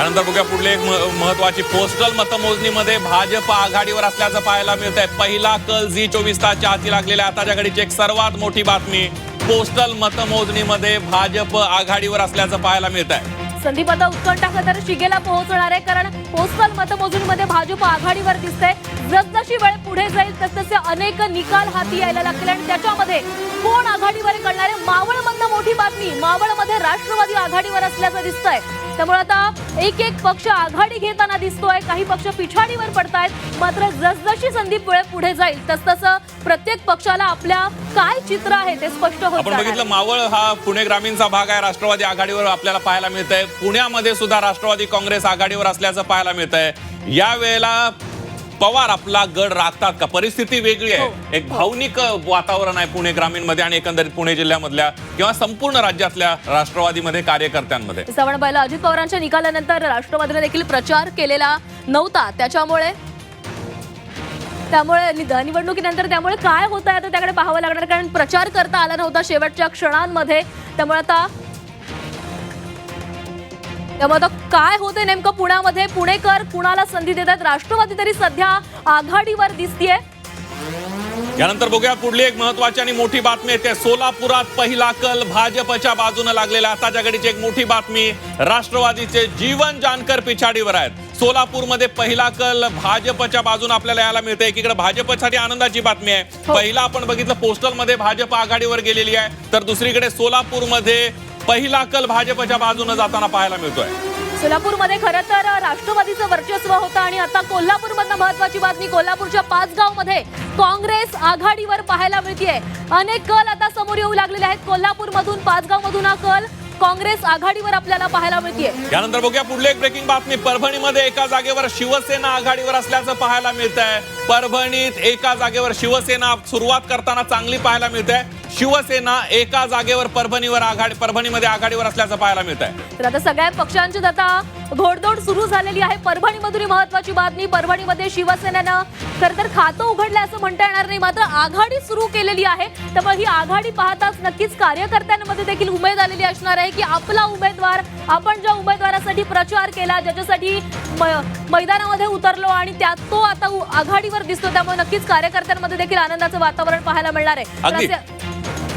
यानंतर बघूया पुढले एक महत्वाची पोस्टल मतमोजणीमध्ये भाजप आघाडीवर असल्याचं पाहायला मिळतंय। पहिला कल झी 24 तासच्या हाती लागलेल्या आताच्या घडीची एक सर्वात मोठी बातमी, पोस्टल मतमोजणीमध्ये भाजप आघाडीवर असल्याचं पाहायला मिळतंय। संदीप, आता उत्कंठा खतर शिगेला पोहोचणार आहे, कारण पोस्टल मतमोजणीमध्ये भाजप आघाडीवर दिसते। जसजशी वेळ पुढे जाईल तसतसे अनेक निकाल हाती यायला लागतील आणि त्याच्यामध्ये कोण आघाडीवर कळणार आहे। मावळमधनं मोठी बातमी, मावळमध्ये राष्ट्रवादी आघाडीवर असल्याचं दिसतंय। त्यामुळे आता एक एक पक्ष आघाडी घेताना दिसतोय, काही पक्ष पिछाडीवर पडतायत। मात्र जसजशी संदीप वेळ पुढे जाईल तसतसं प्रत्येक पक्षाला आपल्या काय चित्र आहे ते स्पष्ट होत आपण बघितलं, मावळ हा पुणे ग्रामीणचा भाग आहे, राष्ट्रवादी आघाडीवर आपल्याला पाहायला मिळतंय। पुण्यामध्ये सुद्धा राष्ट्रवादी काँग्रेस आघाडीवर असल्याचं पाहायला मिळतंय। या वेळेला पवार आपला गड राखतात का? परिस्थिती वेगळी आहे, एक भावनिक वातावरण आहे पुणे ग्रामीण मध्ये आणि एकंदरीत पुणे जिल्ह्यामधल्या किंवा संपूर्ण राज्यातल्या राष्ट्रवादीमध्ये कार्यकर्त्यांमध्ये। श्रावण पाहिलं, अजित पवारांच्या निकालानंतर राष्ट्रवादीने देखील प्रचार केलेला नव्हता, त्यामुळे निवडणुकीनंतर त्यामुळे काय होत आहे आता त्याकडे पाहावं लागणार, कारण प्रचार करता आला नव्हता शेवटच्या क्षणांमध्ये। त्यामुळे आता काय होते नेमकं पुण्यामध्ये, पुणेकर कुणाला संधी देतात? राष्ट्रवादी तरी सध्या आघाडीवर दिसतीये। यानंतर बघूया पुढली एक महत्वाची आणि मोठी बातमी येते। सोलापुरात पहिला कल भाजपच्या बाजूने लागलेला आताच्या घडीची एक मोठी बातमी, राष्ट्रवादीचे जीवन जानकर पिछाडीवर आहेत। सोलापूरमध्ये पहिला कल भाजपच्या बाजूने आपल्याला यायला मिळते। एकीकडे भाजपसाठी आनंदाची बातमी आहे, पहिला आपण बघितलं पोस्टल मध्ये भाजप आघाडीवर गेलेली आहे, तर दुसरीकडे सोलापूरमध्ये पहिला कल भाजपच्या बाजूने जाताना पाहायला मिळतोय। सोलापूरमध्ये खरं तर राष्ट्रवादीचं वर्चस्व होतं आणि आता कोल्हापूरमधनं महत्वाची बातमी, कोल्हापूरच्या 5 गावांमध्ये काँग्रेस आघाडीवर पाहायला मिळतेय। अनेक कल आता समोर येऊ लागलेले आहेत। कोल्हापूरमधून 5 गावांमधून हा कल काँग्रेस आघाडीवर आपल्याला पाहायला मिळतेय। यानंतर बघूया पुढले एक ब्रेकिंग बातमी, परभणीमध्ये एका जागेवर शिवसेना आघाडीवर असल्याचं पाहायला मिळतंय। परभणीत एका जागेवर शिवसेना सुरुवात करताना चांगली पाहायला मिळते। शिवसेना एका जागेवर परभणीमध्ये आघाडीवर असल्याचं पाहायला मिळतंय। तर आता सगळ्या पक्षांची आता घोडदौड सुरू झालेली आहे। परभणीमधून महत्वाची बातमी, परभणीमध्ये शिवसेनेनं खरं तर खातं उघडलं असं म्हणता येणार नाही, मात्र आघाडी सुरू केलेली आहे। त्यामुळे ही आघाडी पाहताच नक्कीच कार्यकर्त्यांमध्ये देखील उमेद आलेली असणार आहे की आपला उमेदवार, आपण ज्या उमेदवारासाठी प्रचार केला, ज्याच्यासाठी मैदानामध्ये उतरलो आणि त्यात तो आता आघाडीवर दिसतो, त्यामुळे नक्कीच कार्यकर्त्यांमध्ये देखील आनंदाचं वातावरण पाहायला मिळणार आहे।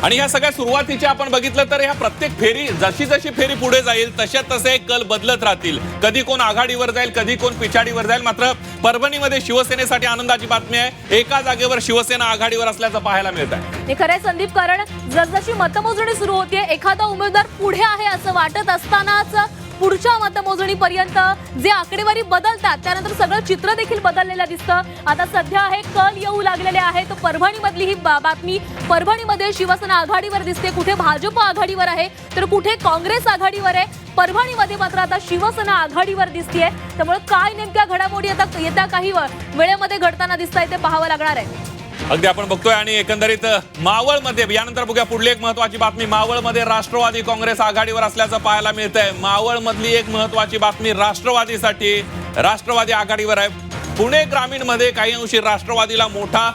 आणि ह्या सगळ्या सुरुवातीच्या आपण बघितलं तर ह्या प्रत्येक फेरी जशी जशी फेरी पुढे जाईल तसे कल बदलत राहतील, कधी कोण आघाडीवर जाईल, कधी कोण पिछाडीवर जाईल। मात्र परभणीमध्ये शिवसेनेसाठी आनंदाची बातमी आहे, एका जागेवर शिवसेना आघाडीवर असल्याचं पाहायला मिळत आहे। हे खरंय संदीप, कारण जसजशी मतमोजणी सुरू होते एखादा उमेदवार पुढे आहे असं वाटत असतानाच पुढच्या मतमोजणीपर्यंत जे आकडेवारी बदलतात त्यानंतर सगळं चित्र देखील बदललेलं दिसतं। आता सध्या हे कल येऊ लागलेले आहेत। परभणीमधली ही बातमी, परभणीमध्ये शिवसेना आघाडीवर दिसते, कुठे भाजप आघाडीवर आहे तर कुठे काँग्रेस आघाडीवर आहे। परभणीमध्ये मात्र आता शिवसेना आघाडीवर दिसतेय, त्यामुळे काय नेमक्या घडामोडी आता येत्या काही वेळेमध्ये घडताना दिसताय ते पाहावं लागणार आहे। अगदी आपण बघतोय आणि एकंदरीत मावळमध्ये यानंतर बघूया पुढली एक महत्वाची बातमी, मावळमध्ये राष्ट्रवादी काँग्रेस आघाडीवर असल्याचं पाहायला मिळतंय। मावळमधली एक महत्वाची बातमी राष्ट्रवादीसाठी, राष्ट्रवादी आघाडीवर आहे। पुणे ग्रामीण मध्ये काही अंशी राष्ट्रवादीला मोठा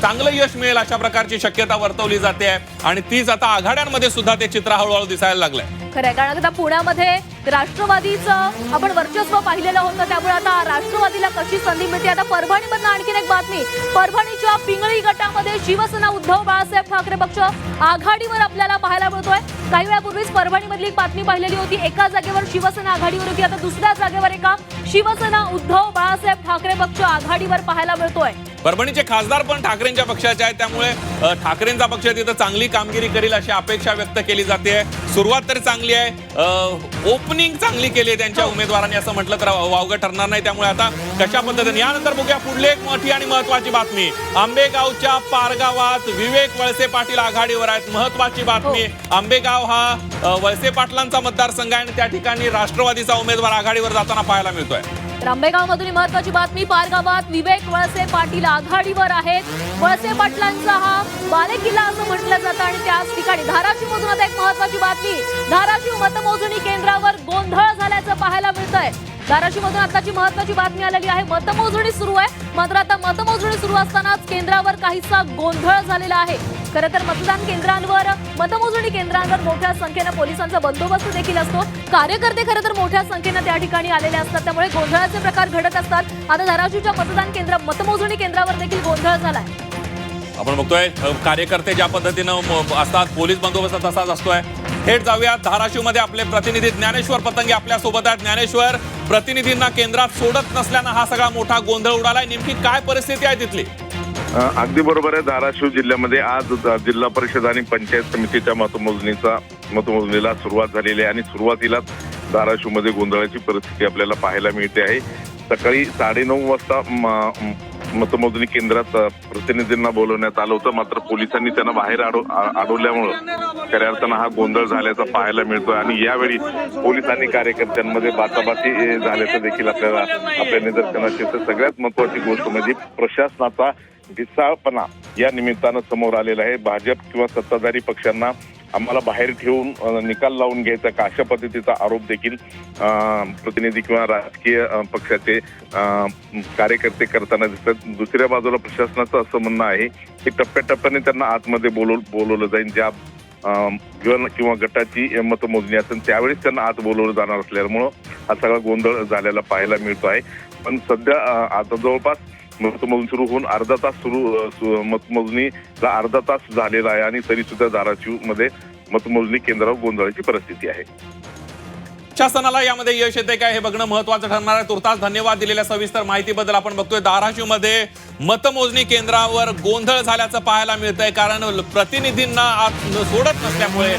चांगलं यश मिळेल अशा प्रकारची शक्यता वर्तवली जाते आणि तीच आता आघाड्यांमध्ये सुद्धा ते चित्र हळूहळू दिसायला लागलंय। खरंय, कारण आता पुण्यामध्ये राष्ट्रवादीचं आपण वर्चस्व पाहिलेलं होतं, त्यामुळे आता राष्ट्रवादीला कशी संधी मिळते। आता परभणीमधनं आणखीन एक बातमी, परभणीच्या पिंगळी गटामध्ये शिवसेना उद्धव बाळासाहेब ठाकरे पक्ष आघाडीवर आपल्याला पाहायला मिळतोय। काही वेळापूर्वीच परभणीमधली पातळी पाहिलेली होती, एका जागेवर शिवसेना आघाडीवर होती, आता दुसऱ्या जागेवर एका शिवसेना उद्धव बाळासाहेब ठाकरे पक्ष आघाडीवर पाहायला मिळतोय। परभणीचे खासदार पण ठाकरेंच्या पक्षाचे आहेत, त्यामुळे ठाकरेंचा पक्ष तिथं चांगली कामगिरी करेल अशी अपेक्षा व्यक्त केली जाते। सुरुवात तर चांगली आहे, ओपनिंग चांगली केली आहे त्यांच्या उमेदवारांनी असं म्हटलं तर वावगं ठरणार नाही। त्यामुळे आता कशा पद्धतीने, यानंतर बघूया पुढली एक मोठी आणि महत्वाची बातमी, आंबेगावच्या पारगावात विवेक वळसे पाटील आघाडीवर आहेत। महत्वाची बातमी, आंबेगाव हा वळसे पाटलांचा मतदारसंघ आहे आणि त्या ठिकाणी राष्ट्रवादीचा उमेदवार आघाडीवर जाताना पाहायला मिळतोय। आंबेगावमधून महत्वाची बातमी, पारगावात विवेक वळसे पाटील आघाडीवर आहेत। वळसे पाटलांचा हा बालेकिल्ला असं म्हटलं जातं आणि त्याच ठिकाणी धाराशिव मधून आता एक महत्वाची बातमी, धाराशिव मतमोजणी केंद्रावर गोंधळ झाल्याचं पाहायला मिळतंय। धाराशिवमधून आताची महत्वाची बातमी आलेली आहे. मतमोजणी सुरू आहे, मात्र आता मतमोजणी सुरू असतानाच केंद्रावर काहीसा गोंधळ झालेला आहे. खरं तर मतमोजणी केंद्रांवर मोठ्या संख्येनं पोलिसांचा बंदोबस्त देखील असतो. कार्यकर्ते खरं तर मोठ्या संख्येनं त्या ठिकाणी आलेले असतात, त्यामुळे गोंधळाचे प्रकार घडत असतात. आता धाराशिवच्या मतमोजणी केंद्रावर देखील गोंधळ झालाय. आपण बघतोय कार्यकर्ते ज्या पद्धतीनं असतात, पोलीस बंदोबस्त तसाच असतोय. थेट जाऊयात धाराशिवमध्ये आपले प्रतिनिधी ज्ञानेश्वर पतंगे आपल्या सोबत आहेत. ज्ञानेश्वर, प्रतिनिधींना केंद्रात सोडत नसल्यानं हा सगळा मोठा गोंधळ उडालाय, नेमकी काय परिस्थिती आहे तिथली? अगदी बरोबर आहे. धाराशिव जिल्ह्यामध्ये आज जिल्हा परिषद आणि पंचायत समितीच्या मतमोजणीला सुरुवात झालेली आहे आणि सुरुवातीलाच धाराशिवमध्ये गोंधळाची परिस्थिती आपल्याला पाहायला मिळते आहे. सकाळी 9:30 वाजता मतमोजणी केंद्रात प्रतिनिधींना बोलवण्यात आलं होतं, मात्र पोलिसांनी त्यांना बाहेर अडवल्यामुळं खऱ्या अर्थानं हा गोंधळ झाल्याचा पाहायला मिळतोय आणि यावेळी पोलीस आणि कार्यकर्त्यांमध्ये बाचाबाची झाल्याचं देखील आपल्या निदर्शनास येतं. सगळ्यात महत्वाची गोष्ट म्हणजे प्रशासनाचा ढिसाळपणा या निमित्तानं समोर आलेला आहे. भाजप किंवा सत्ताधारी पक्षांना आम्हाला बाहेर ठेवून निकाल लावून घ्यायचा का, अशा पद्धतीचा आरोप देखील प्रतिनिधी किंवा राजकीय पक्षाचे कार्यकर्ते करताना दिसतात. दुसऱ्या बाजूला प्रशासनाचं असं म्हणणं आहे की टप्प्याटप्प्याने त्यांना आतमध्ये बोलवलं जाईल. ज्या किंवा गटाची मतमोजणी असेल त्यावेळेस त्यांना आत बोलवलं जाणार असल्यामुळं हा सगळा गोंधळ झालेला पाहायला मिळतो आहे. पण सध्या आता जवळपास मतमोजणी सुरू होऊन मतमोजणीला अर्धा तास झालेला आहे आणि तरी सुद्धा धाराशिवमध्ये मतमोजणी केंद्रावर गोंधळाची परिस्थिती आहे. शासनाला यामध्ये यश येते काय हे बघणं महत्वाचं ठरणार आहे. तुर्तास धन्यवाद दिलेल्या सविस्तर माहितीबद्दल. आपण बघतोय धाराशिवमध्ये मतमोजणी केंद्रावर गोंधळ झाल्याचं पाहायला मिळतंय, कारण प्रतिनिधींना आत सोडत नसल्यामुळे.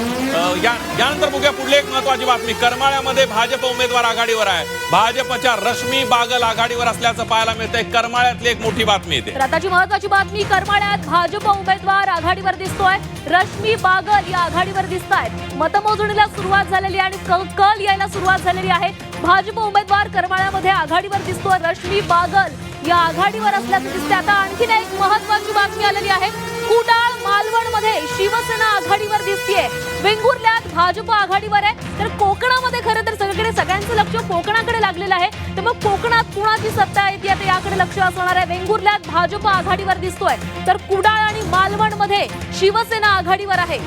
यानंतर बघूया पुढली एक महत्वाची बातमी. करमाळ्यामध्ये भाजप उमेदवार आघाडीवर आहे. भाजपच्या रश्मी बागल आघाडीवर असल्याचं पाहायला मिळतंय. करमाळ्यातली एक मोठी बातमी येते. आताची महत्वाची बातमी. करमाळ्यात भाजप उमेदवार आघाडीवर दिसतोय. रश्मी बागल या आघाडीवर दिसत आहेत. मतमोजणीला सुरुवात झालेली आणि कल यायला सुरुवात झालेली आहे. भाजप उमेदवार करमाळ्यामध्ये आघाडीवर दिसतोय. रश्मी बागल या आघाडीवर असल्याचं दिसते. आता आणखीन एक महत्वाची बातमी आलेली आहे. कुडाळ मालवणमध्ये शिवसेना आघाडीवर दिसतेय. वेंगुर्ल्यात भाजप आघाडीवर आहे, तर कोकणामध्ये खरं तर सगळ्यांचं लक्ष कोकणाकडे लागलेलं आहे. तर मग कोकणात कुणाची सत्ता येते आता याकडे लक्ष असणार आहे. वेंगुर्ल्यात भाजप आघाडीवर दिसतोय, तर कुडाळ आणि मालवणमध्ये शिवसेना आघाडीवर आहे.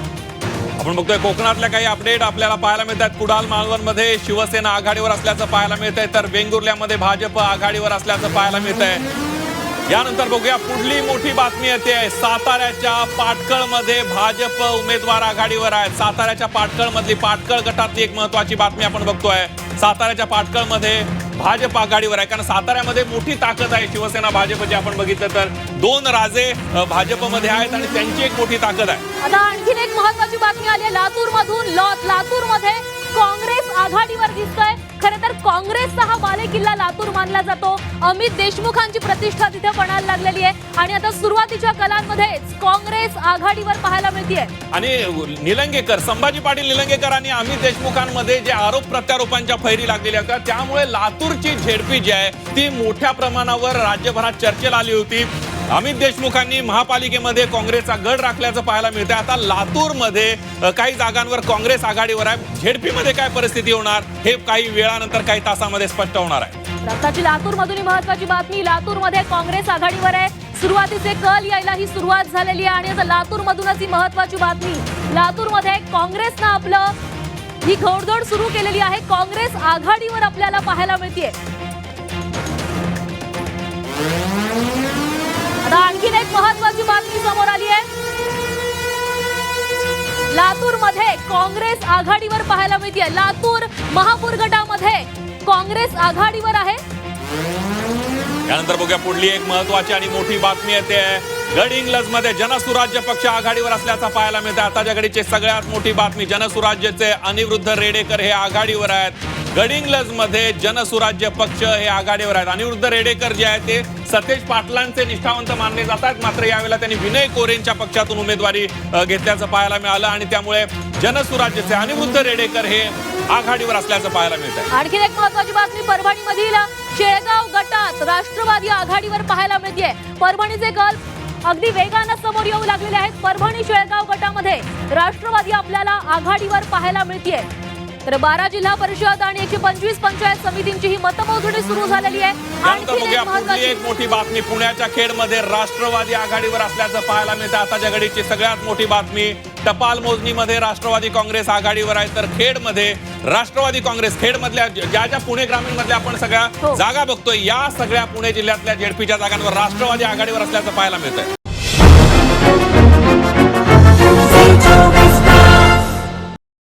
आपण बघतोय कोकणातल्या काही अपडेट आपल्याला पाहायला मिळतात. कुडाळ मालवणमध्ये शिवसेना आघाडीवर असल्याचं पाहायला मिळतंय, तर वेंगुर्ल्यामध्ये भाजप आघाडीवर असल्याचं पाहायला मिळतंय. यानंतर बघूया पुढली मोठी बातमी येते. साताऱ्याच्या पाटकळमध्ये भाजप उमेदवार आघाडीवर आहेत. साताऱ्याच्या पाटकळमधली पाटकळ गटातली एक महत्वाची बातमी आपण बघतोय. साताऱ्याच्या पाटकळमध्ये भाजप आघाडीवर आहे, कारण साताऱ्यामध्ये मोठी ताकद आहे शिवसेना भाजपची. आपण बघितलं तर 2 राजे भाजपमध्ये आहेत आणि त्यांची एक मोठी ताकद आहे. आता आणखीन एक महत्वाची बातमी आली आहे. लातूरमध्ये काँग्रेस आघाडीवर दिसतोय. खरं तर काँग्रेसचा हा बालेकिल्ला लातूर मानला जातो. अमित देशमुखांची प्रतिष्ठा तिथे पणाला लागलेली आहे आणि आता सुरुवातीच्या कलांमध्येच काँग्रेस आघाडीवर पाहायला मिळतेय. आणि निलंगेकर, संभाजी पाटील निलंगेकर आणि अमित देशमुखांमध्ये जे आरोप प्रत्यारोपांच्या फैरी लागलेल्या होत्या, त्यामुळे लातूरची झेडपी जी आहे ती मोठ्या प्रमाणावर राज्यभरात चर्चेला आली होती. अमित देशमुखांनी महापालिकेमध्ये काँग्रेसचा गड राखल्याचं पाहायला मिळतंय. आता लातूरमध्ये काही जागांवर काँग्रेस आघाडीवर आहे. झेडपीमध्ये काय परिस्थिती होणार हे काही वेळानंतर काही तासामध्ये स्पष्ट होणार आहे. आताची लातूरमधून महत्वाची बातमी. लातूरमध्ये काँग्रेस आघाडीवर आहे. सुरुवातीचे कल यायला ही सुरुवात झालेली आहे आणि आता लातूरमधूनच ही महत्वाची बातमी. लातूरमध्ये काँग्रेसनं आपलं ही घोडदौड सुरू केलेली आहे. काँग्रेस आघाडीवर आपल्याला पाहायला मिळतेय. आता आणखीन एक महत्वाची बातमी समोर आली आहे. लातूरमध्ये काँग्रेस आघाडीवर पाहायला मिळतेय. लातूर महापूर गटामध्ये काँग्रेस आघाडीवर आहे. यानंतर बघूया पुढली एक महत्वाची आणि मोठी बातमी येते. गडहिंग्लजमध्ये जनसुराज्य पक्ष आघाडीवर असल्याचा पाहायला मिळतं. आताच्या घडीची सगळ्यात मोठी बातमी. जनसुराज्यचे अनिरुद्ध रेडेकर हे आघाडीवर आहेत. गडहिंग्लजमध्ये जनसुराज्य पक्ष हे आघाडीवर आहेत. अनिरुद्ध रेडेकर जे आहेत ते सतेज पाटलांचे निष्ठावंत मानले जातात, मात्र यावेळेला त्यांनी विनय कोरेंच्या पक्षातून उमेदवारी घेतल्याचं पाहायला मिळालं आणि त्यामुळे जनसुराज्यचे अनिरुद्ध रेडेकर हे आघाडीवर असल्याचं पाहायला मिळतं. आणखीन एक महत्वाची बातमी. परभणीमधील शेळगाव गटात राष्ट्रवादी आघाडीवर पाहायला मिळते. परभणीचे कल अगदी वेगानं समोर येऊ लागलेले आहेत. परभणी शेळगाव गटामध्ये राष्ट्रवादी आपल्याला आघाडीवर पाहायला मिळते. तर 12 जिल्हा परिषद आणि 125 पंचायत समितींची ही मतमोजणी सुरू झालेली आहे. त्यानंतर आणखी बघूया एक पुढली महत्त्वाची एक मोठी बातमी. पुण्याच्या खेडमध्ये राष्ट्रवादी आघाडीवर असल्याचं पाहायला मिळतं. आताच्या घडीची सगळ्यात मोठी बातमी. टपाल मोजणीमध्ये राष्ट्रवादी काँग्रेस आघाडीवर आहे, तर खेडमध्ये राष्ट्रवादी काँग्रेस, खेडमधल्या ज्या पुणे ग्रामीण मधल्या आपण सगळ्या हो. जागा बघतोय, या सगळ्या पुणे जिल्ह्यातल्या जेडपीच्या जागांवर राष्ट्रवादी आघाडीवर असल्याचं पाहायला मिळतंय.